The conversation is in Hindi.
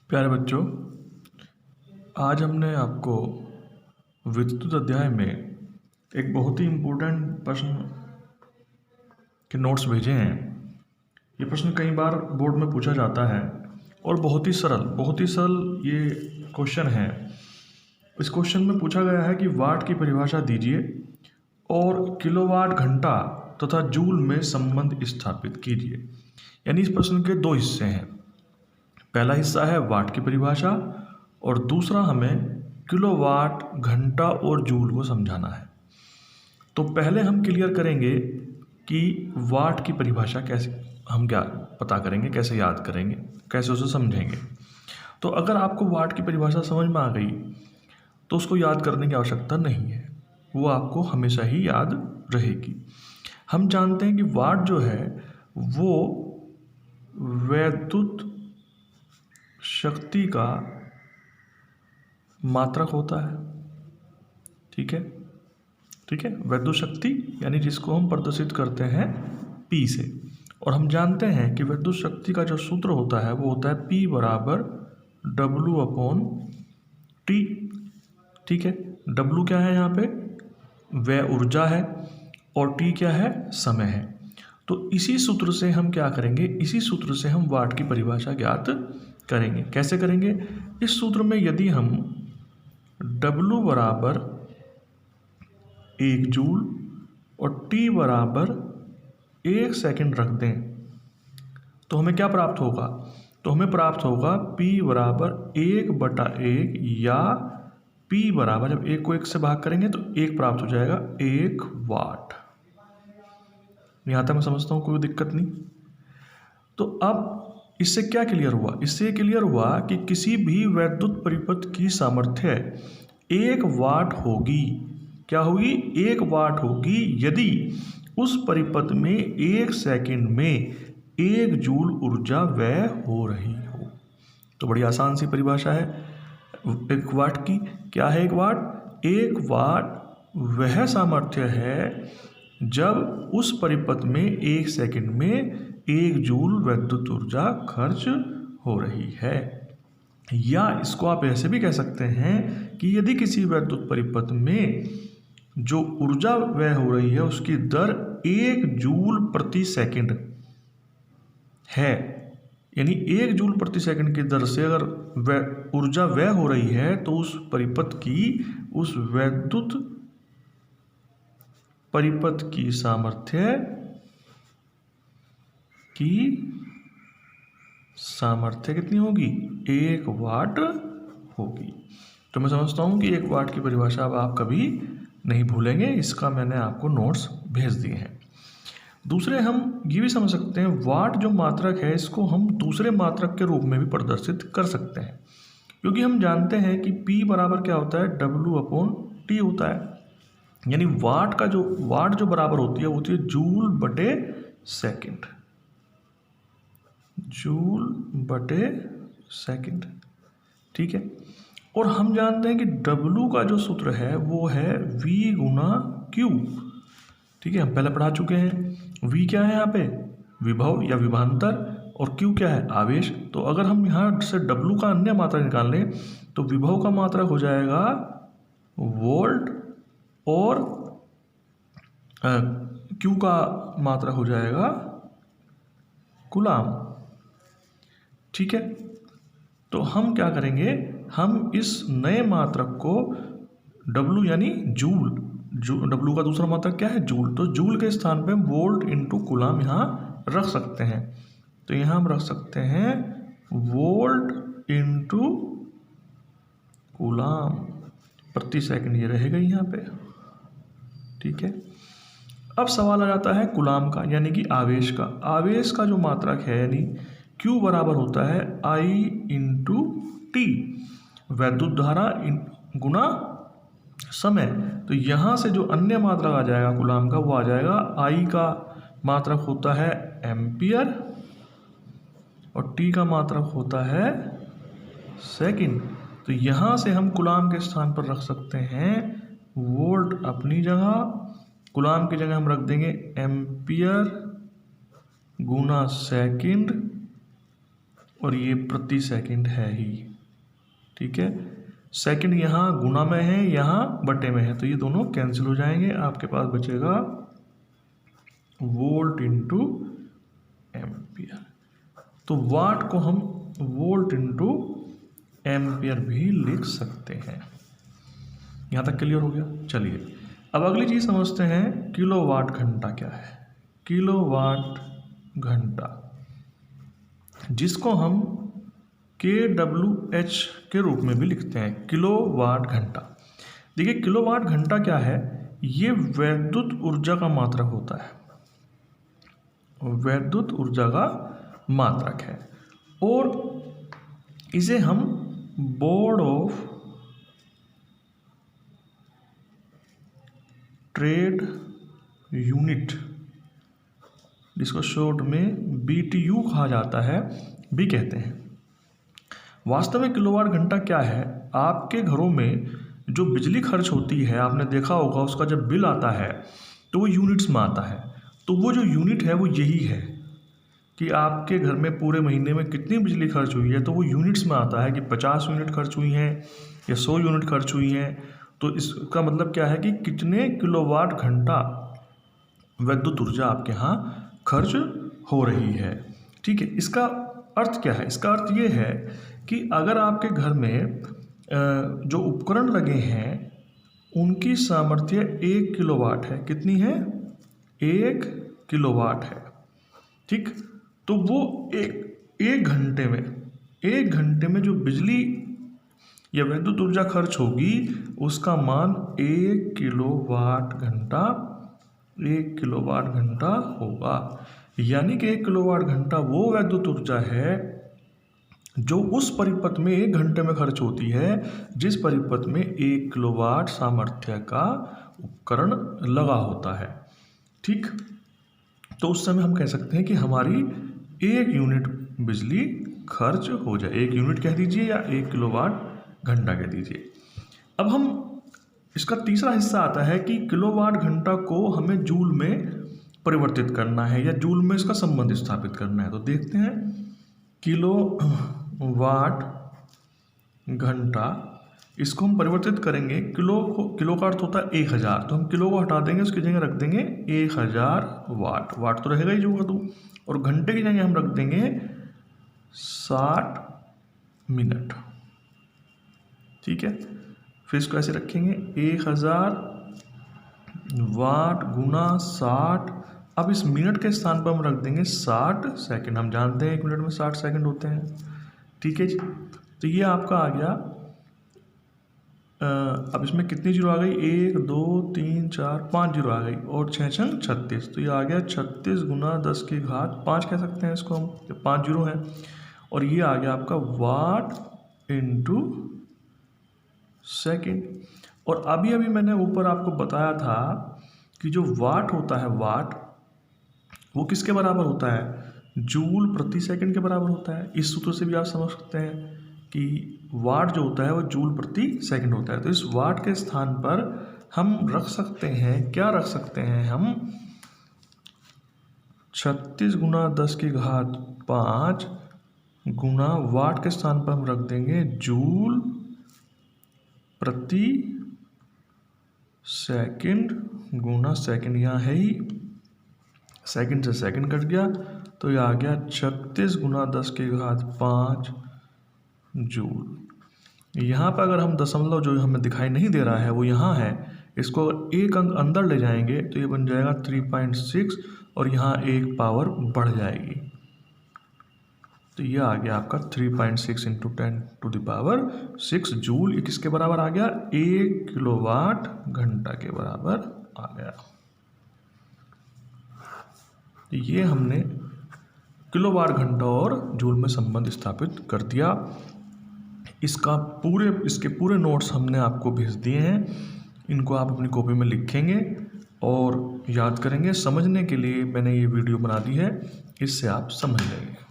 प्यारे बच्चों, आज हमने आपको विद्युत अध्याय में एक बहुत ही इम्पोर्टेंट प्रश्न के नोट्स भेजे हैं। ये प्रश्न कई बार बोर्ड में पूछा जाता है और बहुत ही सरल ये क्वेश्चन है। इस क्वेश्चन में पूछा गया है कि वाट की परिभाषा दीजिए और किलोवाट घंटा तथा जूल में संबंध स्थापित कीजिए। यानी इस प्रश्न के दो हिस्से हैं। पहला हिस्सा है वाट की परिभाषा और दूसरा हमें किलोवाट घंटा और जूल को समझाना है। तो पहले हम क्लियर करेंगे कि वाट की परिभाषा कैसे हम क्या पता करेंगे, कैसे याद करेंगे, कैसे उसे समझेंगे। तो अगर आपको वाट की परिभाषा समझ में आ गई तो उसको याद करने की आवश्यकता नहीं है, वो आपको हमेशा ही याद रहेगी। हम जानते हैं कि वाट जो है वो वैद्युत शक्ति का मात्रक होता है। ठीक है, वैद्युत शक्ति यानी जिसको हम प्रदर्शित करते हैं P से। और हम जानते हैं कि वैद्युत शक्ति का जो सूत्र होता है वो होता है P बराबर W/T। ठीक है, W क्या है यहाँ पे? वह ऊर्जा है और T क्या है? समय है। तो इसी सूत्र से हम क्या करेंगे? इसी सूत्र से हम वाट की परिभाषा ज्ञात करेंगे। कैसे करेंगे? इस सूत्र में यदि हम W बराबर 1 जूल और T बराबर 1 सेकंड रख दें तो हमें क्या प्राप्त होगा? तो हमें प्राप्त होगा P बराबर 1/1 या P बराबर, जब 1 को 1 से भाग करेंगे तो 1 प्राप्त हो जाएगा 1 वाट। यहाँ तक मैं समझता हूँ, कोई दिक्कत नहीं। तो अब इससे क्या क्लियर हुआ? इससे क्लियर हुआ कि किसी भी वैद्युत परिपथ की सामर्थ्य 1 वाट होगी। क्या होगी? 1 वाट होगी यदि उस परिपथ में 1 सेकंड में 1 जूल ऊर्जा व्यय हो रही हो। तो बड़ी आसान सी परिभाषा है 1 वाट की। क्या है 1 वाट? 1 वाट वह सामर्थ्य है जब उस परिपथ में 1 सेकंड में 1 जूल वैद्युत ऊर्जा खर्च हो रही है। या इसको आप ऐसे भी कह सकते हैं कि यदि किसी वैद्युत परिपथ में जो ऊर्जा व्यय हो रही है उसकी दर 1 जूल प्रति सेकंड है, यानी 1 जूल प्रति सेकंड की दर से अगर ऊर्जा व्यय हो रही है तो उस परिपथ की, उस वैद्युत परिपथ की सामर्थ्य कितनी होगी? 1 वाट होगी। तो मैं समझता हूँ कि 1 वाट की परिभाषा अब आप कभी नहीं भूलेंगे। इसका मैंने आपको नोट्स भेज दिए हैं। दूसरे हम ये भी समझ सकते हैं, वाट जो मात्रक है इसको हम दूसरे मात्रक के रूप में भी प्रदर्शित कर सकते हैं, क्योंकि हम जानते हैं कि P बराबर क्या होता है? W/T होता है। यानी वाट जो बराबर होती है जूल बटे सेकंड। जूल बटे सेकंड। ठीक है, और हम जानते हैं कि W का जो सूत्र है वो है V गुना Q। ठीक है, हम पहले पढ़ा चुके हैं। V क्या है यहाँ पे? विभव या विभवांतर, और Q क्या है? आवेश। तो अगर हम यहाँ से W का अन्य मात्रक निकाल लें तो विभव का मात्रक हो जाएगा वोल्ट और Q का मात्रक हो जाएगा कूलाम। ठीक है, तो हम क्या करेंगे? हम इस नए मात्रक को W यानी जूल, W का दूसरा मात्रक क्या है? जूल। तो जूल के स्थान पे हम वोल्ट इंटू कूलाम यहाँ रख सकते हैं। तो यहाँ हम रख सकते हैं वोल्ट इंटू कूलाम प्रति सेकंड, ये रहेगा यहाँ पे। ठीक है, अब सवाल आ जाता है कूलाम का, यानी कि आवेश का। आवेश का जो मात्रक है यानी Q बराबर होता है I इंटू T, वैद्युत धारा गुना समय। तो यहाँ से जो अन्य मात्रक आ जाएगा कूलाम का वो आ जाएगा, I का मात्रक होता है एम्पियर और T का मात्रक होता है सेकंड। तो यहाँ से हम कूलाम के स्थान पर रख सकते हैं वोल्ट अपनी जगह, कूलाम की जगह हम रख देंगे एम्पियर गुना सेकंड और ये प्रति सेकंड है ही, ठीक है। सेकंड यहाँ गुना में है, यहाँ बटे में है, तो ये दोनों कैंसिल हो जाएंगे। आपके पास बचेगा वोल्ट इंटू एम्पियर। तो वाट को हम वोल्ट इंटू एम्पियर भी लिख सकते हैं। यहाँ तक क्लियर हो गया। चलिए अब अगली चीज़ समझते हैं, किलोवाट घंटा क्या है। किलोवाट घंटा, जिसको हम kWh के रूप में भी लिखते हैं, किलोवाट घंटा। देखिए किलोवाट घंटा क्या है, ये वैद्युत ऊर्जा का मात्रक होता है, वैद्युत ऊर्जा का मात्रक है। और इसे हम बोर्ड ऑफ ट्रेड यूनिट, जिसको शॉर्ट में BTU कहा जाता है, भी कहते हैं। वास्तव में किलोवाट घंटा क्या है, आपके घरों में जो बिजली खर्च होती है, आपने देखा होगा उसका जब बिल आता है तो वो यूनिट्स में आता है। तो वो जो यूनिट है वो यही है कि आपके घर में पूरे महीने में कितनी बिजली खर्च हुई है, तो वो यूनिट्स में आता है कि 50 यूनिट खर्च हुई हैं या 100 यूनिट खर्च हुई हैं। तो इसका मतलब क्या है कि कितने किलोवाट घंटा विद्युत ऊर्जा आपके यहाँ खर्च हो रही है, ठीक है। इसका अर्थ क्या है, इसका अर्थ ये है कि अगर आपके घर में जो उपकरण लगे हैं उनकी सामर्थ्य 1 किलोवाट है, कितनी है, 1 किलोवाट है, ठीक। तो वो एक घंटे में जो बिजली या विद्युत ऊर्जा खर्च होगी उसका मान 1 किलोवाट घंटा होगा। यानी कि 1 किलोवाट घंटा वो विद्युत ऊर्जा है जो उस परिपथ में 1 घंटे में खर्च होती है जिस परिपथ में 1 किलोवाट सामर्थ्य का उपकरण लगा होता है, ठीक। तो उस समय हम कह सकते हैं कि हमारी 1 यूनिट बिजली खर्च हो जाए, 1 यूनिट कह दीजिए या 1 किलोवाट घंटा कह दीजिए। अब हम इसका तीसरा हिस्सा आता है कि किलोवाट घंटा को हमें जूल में परिवर्तित करना है या जूल में इसका संबंध स्थापित करना है। तो देखते हैं, किलोवाट घंटा, इसको हम परिवर्तित करेंगे, किलो का अर्थ होता है 1000, तो हम किलो को हटा देंगे, उसकी जगह रख देंगे 1000 वाट। वाट तो रहेगा ही जो का तो, और घंटे की जगह हम रख देंगे 60 मिनट, ठीक है। फिर इसको ऐसे रखेंगे 1000 वाट गुना 60। अब इस मिनट के स्थान पर हम रख देंगे 60 सेकंड। हम जानते हैं 1 मिनट में 60 सेकंड होते हैं, ठीक है जी। तो ये आपका आ गया। अब इसमें कितनी जीरो आ गई, 1 2 3 4 5 जीरो आ गई, और 6 छंग 36, तो ये आ गया 36 गुना 10 की घात 5 कह सकते हैं इसको हम, 5 जीरो है। और ये आ गया आपका वाट इंटू सेकेंड। और अभी मैंने ऊपर आपको बताया था कि जो वाट होता है, वाट वो किसके बराबर होता है, जूल प्रति सेकंड के बराबर होता है। इस सूत्र से भी आप समझ सकते हैं कि वाट जो होता है वो जूल प्रति सेकंड होता है। तो इस वाट के स्थान पर हम रख सकते हैं, क्या रख सकते हैं हम, 36 गुना 10 की घात 5 गुना वाट के स्थान पर हम रख देंगे जूल प्रति सेकंड गुना सेकंड, यहाँ है ही सेकंड से सेकंड कट गया, तो ये आ गया 36 गुना 10 की घात 5 जूल। यहाँ पर अगर हम दशमलव जो हमें दिखाई नहीं दे रहा है वो यहाँ है, इसको अगर एक अंक अंदर ले जाएंगे तो ये बन जाएगा 3.6 और यहाँ एक पावर बढ़ जाएगी, तो ये आ गया आपका 3.6 इंटू 10⁻6 जूल। ये किसके बराबर आ गया, 1 किलोवाट घंटा के बराबर आ गया। ये हमने किलोवाट घंटा और जूल में संबंध स्थापित कर दिया। इसके पूरे नोट्स हमने आपको भेज दिए हैं, इनको आप अपनी कॉपी में लिखेंगे और याद करेंगे। समझने के लिए मैंने ये वीडियो बना दी है, इससे आप समझ लेंगे।